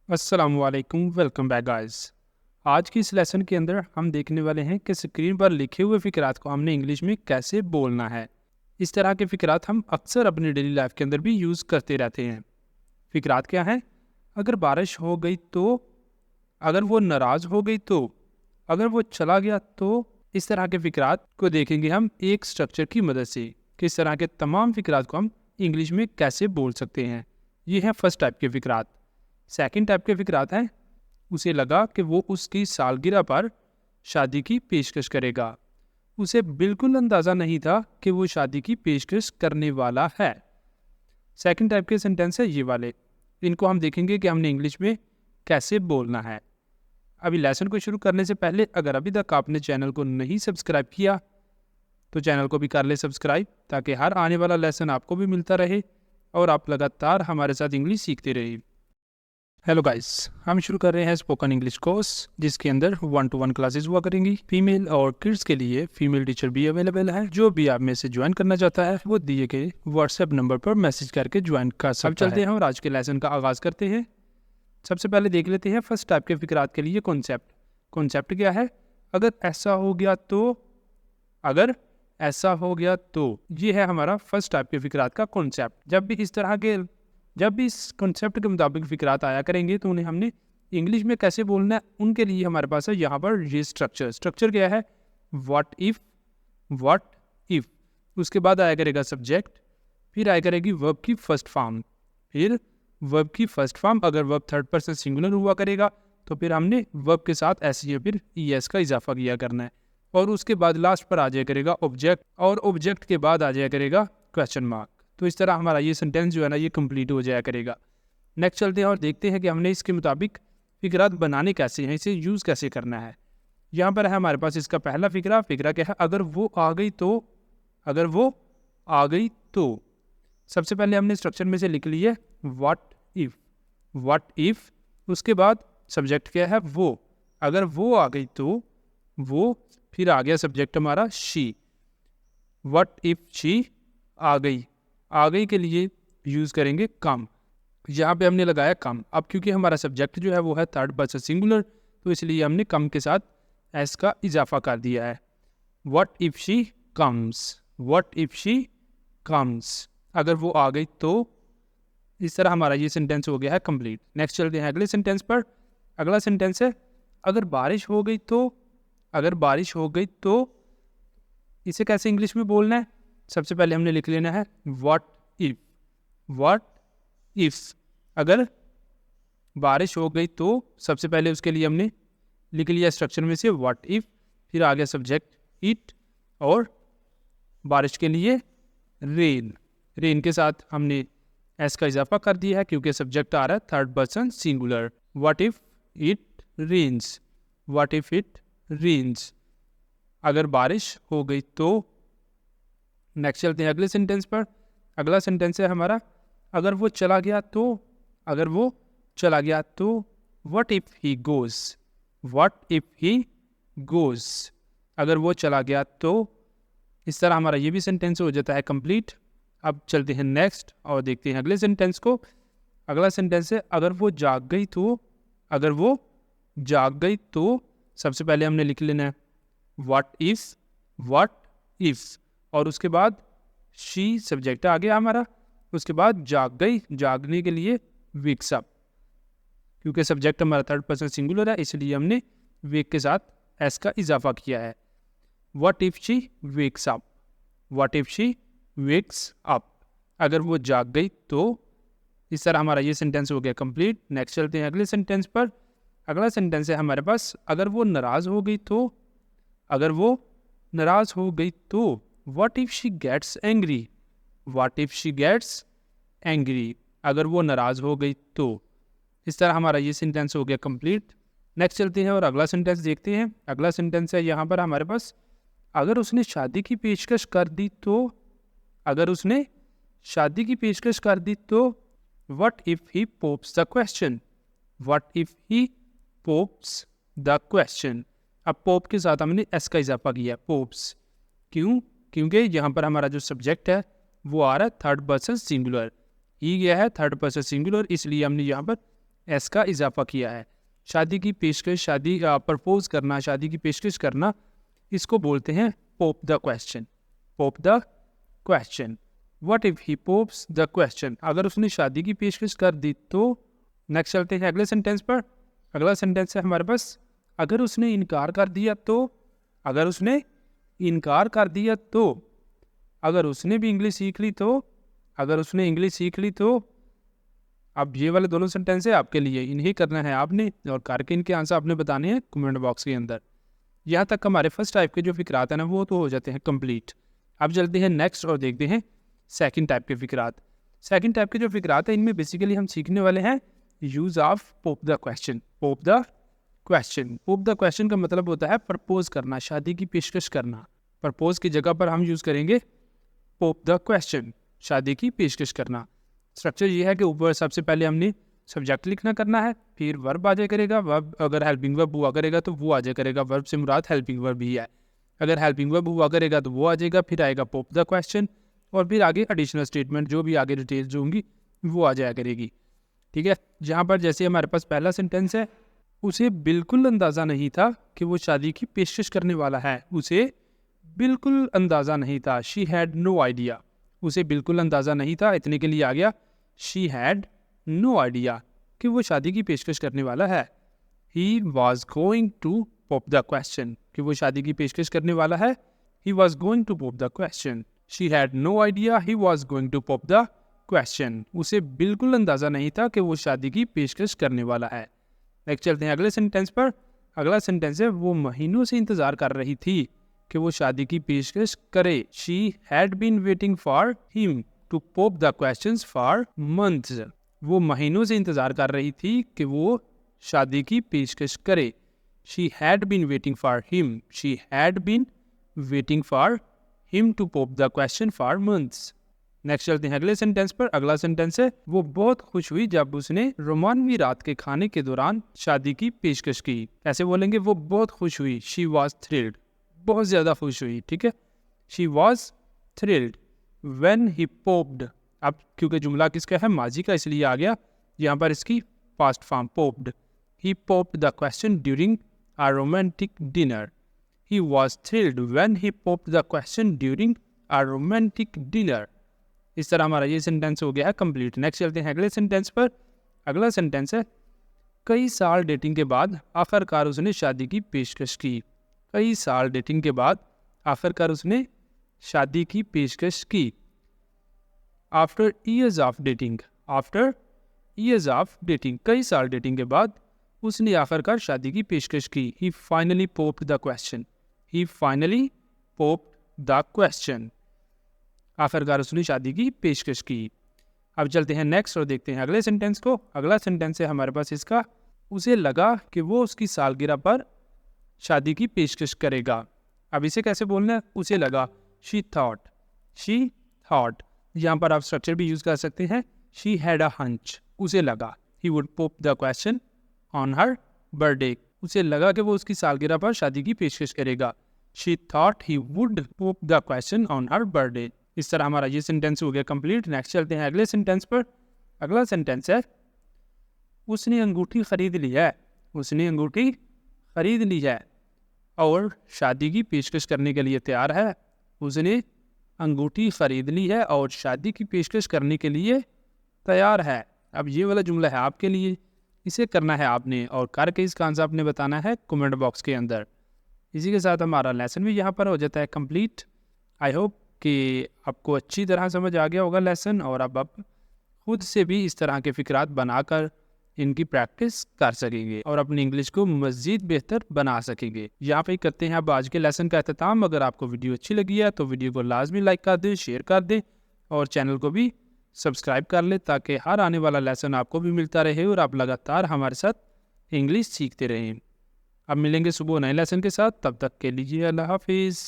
अस्सलामुअलैकुम, welcome back guys. आज की इस लेसन के अंदर हम देखने वाले हैं कि स्क्रीन पर लिखे हुए फ़िक्रात को हमने इंग्लिश में कैसे बोलना है। इस तरह के फ़िक्रात हम अक्सर अपनी डेली लाइफ के अंदर भी यूज़ करते रहते हैं। फ़िक्रात क्या है? अगर बारिश हो गई तो, अगर वो नाराज़ हो गई तो, अगर वो चला गया तो। इस तरह के फ़िक्रात को देखेंगे हम एक स्ट्रक्चर की मदद से, किस तरह के तमाम फ़िक्रात को हम इंग्लिश में कैसे बोल सकते हैं। ये है फर्स्ट टाइप के फ़िक्रात। सेकंड टाइप के फ़िक्रात हैं, उसे लगा कि वो उसकी सालगिरह पर शादी की पेशकश करेगा। उसे बिल्कुल अंदाज़ा नहीं था कि वो शादी की पेशकश करने वाला है। सेकंड टाइप के सेंटेंस है ये वाले। इनको हम देखेंगे कि हमने इंग्लिश में कैसे बोलना है। अभी लेसन को शुरू करने से पहले अगर अभी तक आपने चैनल को नहीं सब्सक्राइब किया तो चैनल को भी कर ले सब्सक्राइब, ताकि हर आने वाला लेसन आपको भी मिलता रहे और आप लगातार हमारे साथ इंग्लिश सीखते रहे। हेलो गाइस, हम शुरू कर रहे हैं स्पोकन इंग्लिश कोर्स, जिसके अंदर 1-to-1 क्लासेस हुआ करेंगी। फीमेल और किड्स के लिए फीमेल टीचर भी अवेलेबल है। जो भी आप में से ज्वाइन करना चाहता है वो दिए गए व्हाट्सएप नंबर पर मैसेज करके ज्वाइन कर सकता है। अब चलते हैं और आज के लेसन का आगाज करते हैं। सबसे पहले देख लेते हैं फर्स्ट टाइप के फिक्रात के लिए कॉन्सेप्ट। कॉन्सेप्ट क्या है? अगर ऐसा हो गया तो, अगर ऐसा हो गया तो। ये है हमारा फर्स्ट टाइप के फिक्रात का कॉन्सेप्ट। जब भी इस कॉन्सेप्ट के मुताबिक फिक्रात आया करेंगे तो उन्हें हमने इंग्लिश में कैसे बोलना है, उनके लिए हमारे पास है यहाँ पर ये स्ट्रक्चर क्या है? What if. उसके बाद आया करेगा सब्जेक्ट, फिर आया करेगी वर्ब की फर्स्ट फॉर्म, फिर वर्ब की फर्स्ट फॉर्म। अगर वर्ब थर्ड पर्सन सिंगुलर हुआ करेगा तो फिर हमने वर्ब के साथ एस या फिर ES का इजाफा किया करना है। और उसके बाद लास्ट पर आ जाया करेगा ऑब्जेक्ट, और ऑब्जेक्ट के बाद आ जाया करेगा क्वेश्चन मार्क। तो इस तरह हमारा ये सेंटेंस जो है ना, ये कंप्लीट हो जाया करेगा। नेक्स्ट चलते हैं और देखते हैं कि हमने इसके मुताबिक फिक्रात बनाने कैसे हैं, इसे यूज़ कैसे करना है। यहाँ पर है हमारे पास इसका पहला फिक्रा क्या है? अगर वो आ गई तो, अगर वो आ गई तो। सबसे पहले हमने स्ट्रक्चर में से लिख लिया व्हाट इफ। उसके बाद सब्जेक्ट क्या है? वो। अगर वो आ गई तो वो, फिर आ गया सब्जेक्ट हमारा शी। व्हाट इफ शी आ गई के लिए यूज़ करेंगे कम। यहाँ पे हमने लगाया कम। अब क्योंकि हमारा सब्जेक्ट जो है वो है थर्ड पर्सन सिंगुलर, तो इसलिए हमने कम के साथ एस का इजाफा कर दिया है। व्हाट इफ शी कम्स, अगर वो आ गई तो। इस तरह हमारा ये सेंटेंस हो गया है कंप्लीट। नेक्स्ट चलते हैं अगले सेंटेंस पर। अगला सेंटेंस है अगर बारिश हो गई तो। इसे कैसे इंग्लिश में बोलना है? सबसे पहले हमने लिख लेना है व्हाट इफ। अगर बारिश हो गई तो, सबसे पहले उसके लिए हमने लिख लिया स्ट्रक्चर में से व्हाट इफ, फिर आ गया सब्जेक्ट इट, और बारिश के लिए रेन के साथ हमने एस का इजाफा कर दिया है क्योंकि सब्जेक्ट आ रहा है third person singular. What if it rains, अगर बारिश हो गई तो। नेक्स्ट चलते हैं अगले सेंटेंस पर। अगला सेंटेंस है हमारा अगर वो चला गया तो। व्हाट इफ ही गोज, अगर वो चला गया तो। इस तरह हमारा ये भी सेंटेंस हो जाता है कंप्लीट। अब चलते हैं नेक्स्ट और देखते हैं अगले सेंटेंस को। अगला सेंटेंस है अगर वो जाग गई तो। सबसे पहले हमने लिख लेना है व्हाट इफ, और उसके बाद शी सब्जेक्ट आ गया हमारा। उसके बाद जाग गई, जागने के लिए वेक्स अप, क्योंकि सब्जेक्ट हमारा थर्ड पर्सन सिंगुलर है इसलिए हमने वेक के साथ एस का इजाफा किया है। What if she wakes up, अगर वो जाग गई तो। इस तरह हमारा ये सेंटेंस हो गया कंप्लीट। नेक्स्ट चलते हैं अगले सेंटेंस पर। अगला सेंटेंस है हमारे पास अगर वो नाराज़ हो गई तो। What if she gets angry, अगर वो नाराज़ हो गई तो। इस तरह हमारा ये सेंटेंस हो गया कंप्लीट। नेक्स्ट चलते हैं और अगला सेंटेंस देखते हैं। अगला सेंटेंस है यहाँ पर हमारे पास अगर उसने शादी की पेशकश कर दी तो। What if he pops the question, अब पोप के साथ हमने एस का इजाफा किया पोप्स। क्योंकि यहाँ पर हमारा जो सब्जेक्ट है वो आ रहा है थर्ड पर्सन सिंगुलर, ही गया है थर्ड पर्सन सिंगुलर, इसलिए हमने यहाँ पर एस का इजाफा किया है। शादी की पेशकश, शादी प्रपोज करना, शादी की पेशकश करना, इसको बोलते हैं pope the question. Pope the question. What if he pops the question, अगर उसने शादी की पेशकश कर दी तो। नेक्स्ट चलते हैं अगले सेंटेंस पर। अगला सेंटेंस है हमारे पास, अगर उसने इनकार कर दिया तो। अगर उसने इनकार कर दिया तो। अगर उसने भी इंग्लिश सीख ली तो। अगर उसने इंग्लिश सीख ली तो। अब ये वाले दोनों सेंटेंस है आपके लिए, इन्हीं करना है आपने, और करके इनके आंसर आपने बताने हैं कमेंट बॉक्स के अंदर। यहाँ तक हमारे फर्स्ट टाइप के जो फिक्रात हैं ना वो तो हो जाते हैं कंप्लीट। अब चलते हैं नेक्स्ट और देखते हैं सेकंड टाइप के फिक्रात। सेकंड टाइप के जो फिक्रात हैं इनमें बेसिकली हम सीखने वाले हैं use of pope the question. Pope the question. Pope the question का मतलब होता है प्रपोज करना, शादी की पेशकश करना। प्रपोज की जगह पर हम यूज करेंगे पोप द क्वेश्चन, शादी की पेशकश करना। स्ट्रक्चर ये है कि ऊपर सबसे पहले हमने सब्जेक्ट लिखना करना है, फिर वर्ब आ जाए करेगा। वर्ब अगर हेल्पिंग वर्ब हुआ करेगा तो वो आ जाए करेगा, वर्ब से मुराद हेल्पिंग वर्ब ही है। अगर हेल्पिंग वर्ब हुआ करेगा तो वो आ जाएगा, फिर आएगा पोप द क्वेश्चन, और फिर आगे एडिशनल स्टेटमेंट जो भी आगे डिटेल्स जो होंगी वो आ जाया करेगी। ठीक है, जहाँ पर जैसे हमारे पास पहला सेंटेंस है, उसे बिल्कुल अंदाज़ा नहीं था कि वो शादी की पेशकश करने वाला है। उसे बिल्कुल अंदाज़ा नहीं था, शी हैड नो आइडिया। उसे बिल्कुल अंदाज़ा नहीं था, इतने के लिए आ गया शी हैड नो आइडिया कि वो शादी की पेशकश करने वाला है। He was going to pop the question, कि वो शादी की पेशकश करने वाला है। He was going to pop the question. She had no idea he was going to pop the question. उसे बिल्कुल अंदाज़ा नहीं था कि वो शादी की पेशकश करने वाला है। नेक्स्ट चलते हैं अगले सेंटेंस पर। अगला सेंटेंस है, वो महीनों से इंतज़ार कर रही थी कि वो शादी की पेशकश करे। She had been waiting for him to pop the questions for months. वो महीनों से इंतज़ार कर रही थी कि वो शादी की पेशकश करे। She had been waiting for him. She had been waiting for him to pop the question for months. Next चलते हैं अगले सेंटेंस पर। अगला सेंटेंस है, वो बहुत खुश हुई जब उसने रोमानवी रात के खाने के दौरान शादी की पेशकश की। ऐसे बोलेंगे, वो बहुत खुश हुई। शी वॉज थ्रिल्ड, बहुत ज़्यादा खुश हुई। ठीक है, she was thrilled when he popped. अब क्योंकि जुमला किसका है, माजी का, इसलिए आ गया यहाँ पर इसकी past form popped. He popped the question during a romantic dinner. He was thrilled when he popped the question during a romantic dinner. इस तरह हमारा ये सेंटेंस हो गया है कंप्लीट। नेक्स्ट चलते हैं अगले सेंटेंस पर। अगला सेंटेंस है, कई साल डेटिंग के बाद आखिरकार उसने शादी की पेशकश की। कई साल डेटिंग के बाद आखिरकार उसने शादी की पेशकश की। After years of dating. After years of dating, कई साल डेटिंग के बाद उसने आखिरकार शादी की पेशकश की। He finally popped the question. He finally popped the question. आखिरकार उसने शादी की पेशकश की। अब चलते हैं नेक्स्ट और देखते हैं अगले सेंटेंस को। अगला सेंटेंस है हमारे पास इसका, उसे लगा कि वो उसकी सालगिरह पर शादी की पेशकश करेगा। अब इसे कैसे बोलना है, उसे लगा। She thought. शी थॉट, यहाँ पर आप स्ट्रक्चर भी यूज कर सकते हैं। शी हैड अ हंच, उसे लगा। He would pope the question on her birthday. उसे लगा कि वो उसकी सालगिरह पर शादी की पेशकश करेगा। She thought he would pope the question on her birthday. इस तरह हमारा ये सेंटेंस हो गया कंप्लीट। नेक्स्ट चलते हैं अगले सेंटेंस पर। अगला सेंटेंस है, उसने अंगूठी खरीद ली है। उसने अंगूठी खरीद ली है और शादी की पेशकश करने के लिए तैयार है। उसने अंगूठी खरीद ली है और शादी की पेशकश करने के लिए तैयार है। अब ये वाला जुमला है आपके लिए, इसे करना है आपने और करके इसका आंसर आपने बताना है कमेंट बॉक्स के अंदर। इसी के साथ हमारा लेसन भी यहाँ पर हो जाता है कंप्लीट। आई होप कि आपको अच्छी तरह समझ आ गया होगा लेसन, और अब आप खुद से भी इस तरह के फिक्रात बनाकर इनकी प्रैक्टिस कर सकेंगे और अपनी इंग्लिश को मज़ीद बेहतर बना सकेंगे। यहाँ पे करते हैं अब आज के लेसन का अख्ताम। अगर आपको वीडियो अच्छी लगी है तो वीडियो को लाजमी लाइक कर दें, शेयर कर दें और चैनल को भी सब्सक्राइब कर लें, ताकि हर आने वाला लेसन आपको भी मिलता रहे और आप लगातार हमारे साथ इंग्लिश सीखते रहें। अब मिलेंगे सुबह नए लेसन के साथ, तब तक के लिए अल्लाह हाफिज़।